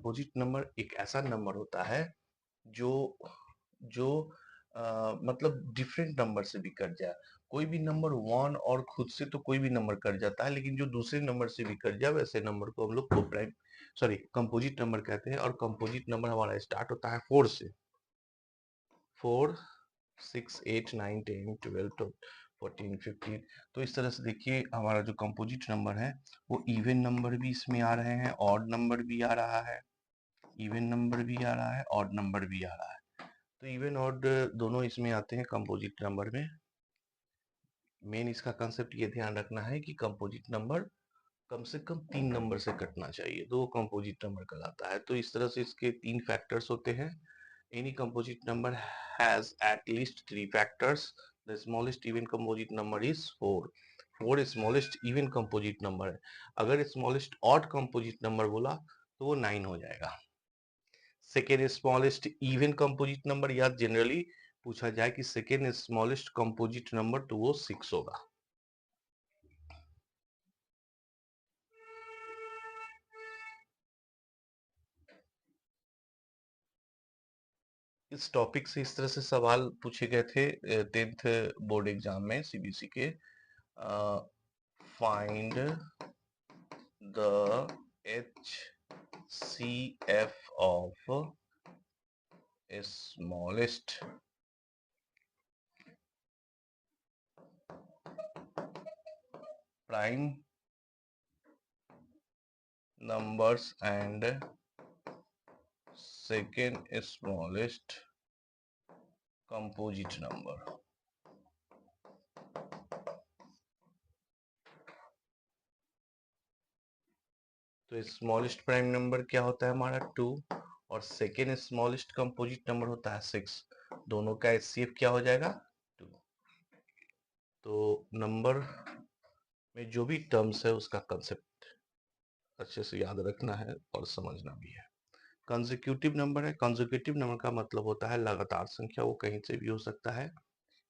Composite number एक ऐसा number होता है जो जो मतलब डिफरेंट नंबर से भी कट जाए। कोई भी नंबर 1 और खुद से तो कोई भी नंबर कट जाता है, लेकिन जो दूसरे नंबर से भी कट जाए वैसे नंबर को हम लोग कोप्राइम सॉरी कंपोजिट नंबर कहते हैं। और कंपोजिट नंबर हमारा स्टार्ट होता है 4 से। 4 6 8 9 10 12 14 15। तो इस तरह से देखिए हमारा जो कंपोजिट नंबर है वो इवन नंबर भी इसमें आ रहे हैं, ऑड नंबर भी आ रहा है, इवन नंबर भी आ रहा है, ऑड नंबर भी आ रहा है। तो इवन ऑड दोनों इसमें आते हैं कंपोजिट नंबर में। मेन इसका कंसेप्ट ये ध्यान रखना है कि कंपोजिट नंबर कम से कम 3 नंबर से कटना चाहिए तो वो कंपोजिट नंबर कहलाता है। तो इस तरह से इसके 3 फैक्टर्स होते हैं। Any composite number has at least 3 factors. The smallest even composite number is 4। 4 smallest even composite number है। अगर स्मॉलेस्ट ऑड कंपोजिट नंबर बोला तो वो 9 हो जाएगा। Second smallest even composite number या जनरली पूछा जाए कि सेकेंड स्मॉलेस्ट कंपोजिट नंबर तो वो 6 होगा। इस टॉपिक से इस तरह से सवाल पूछे गए थे 10th बोर्ड एग्जाम में सीबीएसई के। Find the HCF of smallest prime numbers and second smallest composite number. तो स्मॉलेस्ट प्राइम नंबर क्या होता है हमारा 2 और सेकेंड स्मॉलेस्ट कंपोजिट नंबर होता है 6। दोनों का HCF क्या हो जाएगा 2। तो नंबर में जो भी टर्म्स है उसका कंसेप्ट अच्छे से याद रखना है और समझना भी है। कंसेक्यूटिव नंबर है। कंसेक्यूटिव नंबर का मतलब होता है लगातार संख्या, वो कहीं से भी हो सकता है,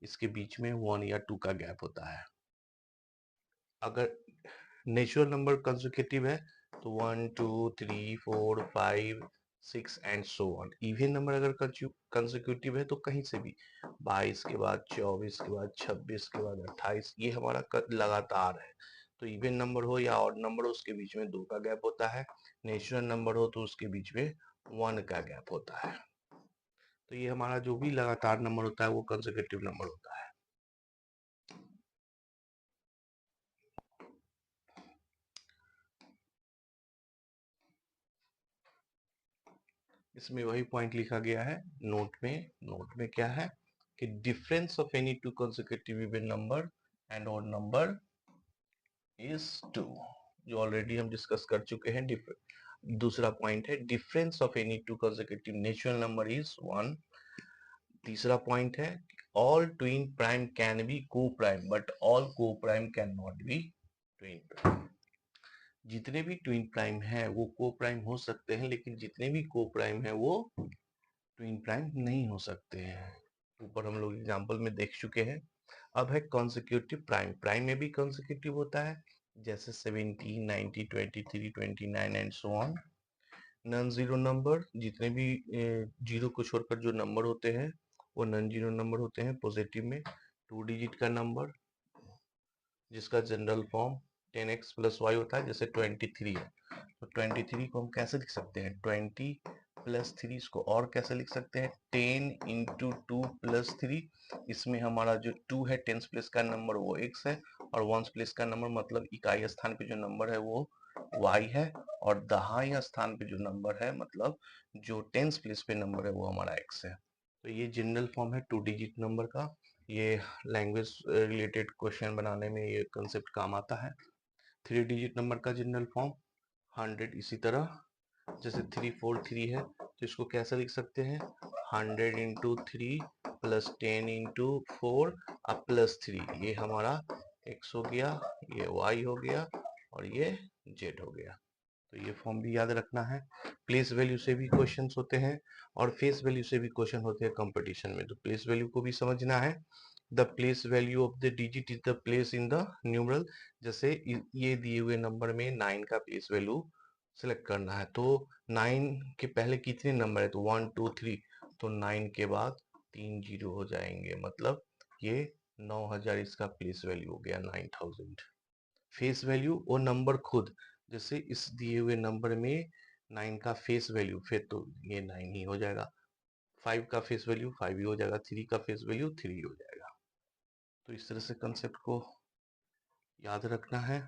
इसके बीच में 1 या 2 का गैप होता है। अगर नेचुरल नंबर कंसेक्यूटिव है तो 1 2 3 4 5 6 and so on. Even number अगर कंसेक्यूटिव है तो कहीं से भी 22 के बाद 24 के बाद 26 के बाद 28, ये हमारा लगातार है। तो इवन नंबर हो या ऑड नंबर हो उसके बीच में 2 का गैप होता है। नेचुरल नंबर हो तो उसके बीच में 1 का गैप होता है। तो ये हमारा जो भी लगातार नंबर होता है वो कंसेक्यूटिव नंबर होता है। इसमें वही पॉइंट लिखा गया है नोट में। नोट में क्या है कि difference of any two consecutive even number and odd number is 2, जो ऑलरेडी हम डिस्कस कर चुके हैं। दूसरा पॉइंट है difference of any two consecutive natural number is 1। तीसरा पॉइंट है all twin prime can be को प्राइम बट ऑल को prime can not be twin prime. जितने भी ट्विन प्राइम हैं वो को प्राइम हो सकते हैं, लेकिन जितने भी को प्राइम हैं वो ट्विन प्राइम नहीं हो सकते हैं। ऊपर हम लोग एग्जांपल में देख चुके हैं। अब है कॉन्सिक्यूटिव प्राइम। प्राइम में भी कॉन्सिक्यूटिव होता है, जैसे 17 90 23 29 and so on. Non zero number, जितने भी जीरो को छोड़कर जो नंबर होते हैं वो नॉन जीरो नंबर होते हैं। पॉजिटिव में 2 डिजिट का नंबर जिसका general form 10x plus Y होता है, जैसे 23 है तो 23 को हम कैसे लिख सकते हैं 20 प्लस 3। इसको और कैसे लिख सकते हैं 10 इंटू 2 प्लस 3। इसमें हमारा जो 2 है टेंस प्लेस का नंबर वो x है, और वंस प्लेस का नंबर मतलब इकाई स्थान पे जो नंबर है वो y है, और दहाई स्थान पे जो नंबर है मतलब जो टेंस प्लेस पे नंबर है वो हमारा x है। तो ये जनरल फॉर्म है 2 डिजिट नंबर का। ये लैंग्वेज रिलेटेड क्वेश्चन बनाने में ये कंसेप्ट काम आता है। 3 डिजिट नंबर का जनरल फॉर्म 100। इसी तरह जैसे 343 है तो इसको कैसे लिख सकते हैं 100 इंटू 3 प्लस 10 इंटू 4 अब प्लस 3। ये हमारा x हो गया, ये y हो गया और ये z हो गया। तो ये फॉर्म भी याद रखना है। प्लेस वैल्यू से भी क्वेश्चंस होते हैं और फेस वैल्यू से भी क्वेश्चन होते हैं कंपटीशन में, तो प्लेस वैल्यू को भी समझना है। The place value of the digit is the place in the numeral. जैसे ये दिए हुए नंबर में 9 का प्लेस वैल्यू सिलेक्ट करना है। तो 9 के पहले कितने नंबर है, तो 1 2 3, तो 9 के बाद 3 जीरो हो जाएंगे, मतलब ये 9000 इसका प्लेस वैल्यू हो गया 9000। फेस वैल्यू और नंबर खुद, जैसे इस दिए हुए नंबर में 9 का फेस वैल्यू, फिर तो ये 9 ही हो जाएगा। 5 का फेस वैल्यू 5 ही हो जाएगा, 3 का फेस वैल्यू 3 हो जाएगा। तो इस तरह से कंसेप्ट को याद रखना है।